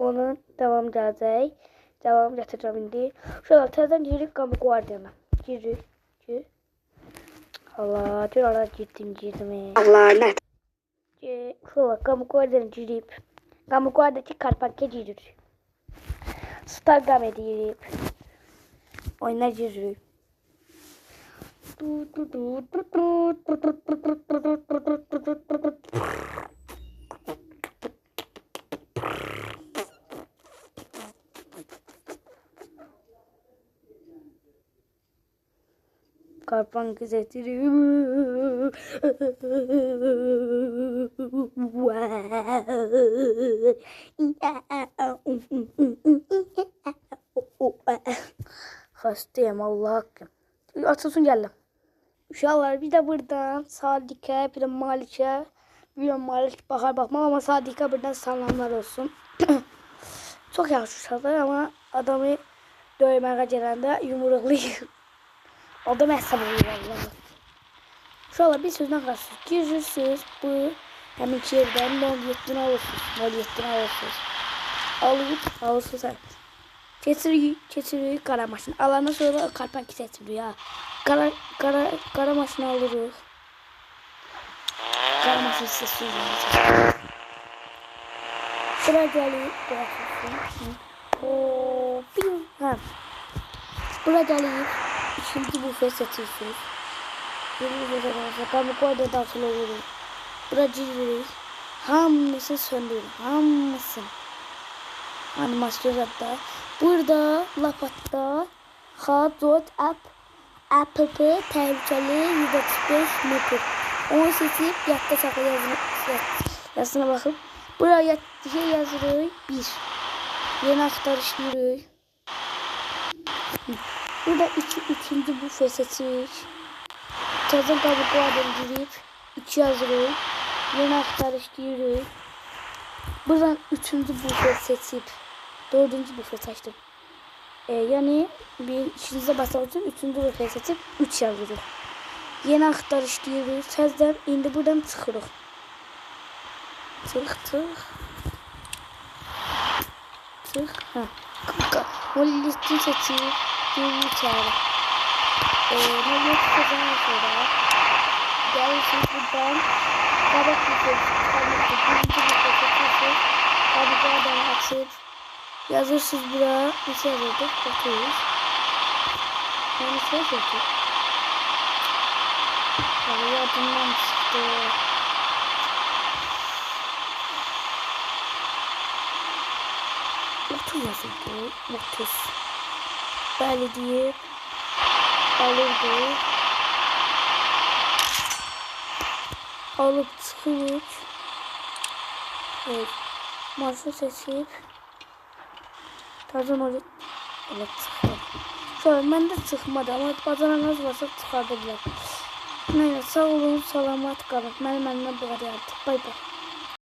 Onun devam gələcək. Devam gətirəcəm indi. Şöyle təzədən girik Qamu Guardiana. Girik. Allah, dur ara girdim. Allah ne? Şöyle Qamu Guardiana girip. Qamu Guardia'daki Karpakya girik. Star Game girip. Oyuna girik. Karpan gözetiriyor. Hastayım Allah hakkım. Açılsın geldim. Uşaqlar bir de buradan Sadiqə, bir de Malikə, bir de Malik bakar bakmam ama Sadiqə buradan salamlar olsun. Çok yaxşı uşaqlar ama adamı döyməyə gələndə yumruqlayır. Adam hesap oluyor vallahi. Uşaqlar bir sözdən qarşısınız. Girirsiniz bu həmin yerdən 07'ni alırsınız. 07'ni alırsınız. Alırsınız. Keçirik qara maşın. Alandan sonra Karpanki seçiliyor ya. Qara maşını alırıq. Qara maşını seçiyoruz. Sıra gəlib. Bura gəlib. İkinci bufet seçiyorsunuz. Birinci arkadaşlar. Qamu Guardia'da daxil oluruq. Bura giririk. Hamısını söndürün. Hamısını. Animasyon hatta. Burada lapatda Hot app tehlikeli 135 metre. Onu seçip yatta saklı yazısına bakıp buraya yazırıq 1. Yeni aktarışlıyıq. Burada üçüncü bufet seçirik. Təzən Qamu Guardia'ya girip 2 yazırıq. Yeni aktarışlıyıq. Buradan üçüncü bufet seçip dördüncü bufet açtım. Yani işinize basmak için üçüncü bufet seçip 3 yazırıq. Yeni aktarışlıyıq. Təzdən indi buradan çıxırıq. Çıx. Mollisti seçirik. Geri çağırıq. Mollisti seçimden sonra gelirsiniz buradan Qamu Guardia'yı açıp yazırsınız buraya. Nasıl yazırdık? Bakıyoruz. Yani nasıl yazırdık? Yardımdan çıktı. Otur yazıldı. 30. Belediye alırdı. Alıp çıkırıq. Evet. Marşı seçip Tarzan oraya çıxır. Sonra mən də çıxmadı ama bacanağınız varsa çıxarda bilər. Neyse sağ olun, salamat qalın. Məndən bu qədər. Bay bay.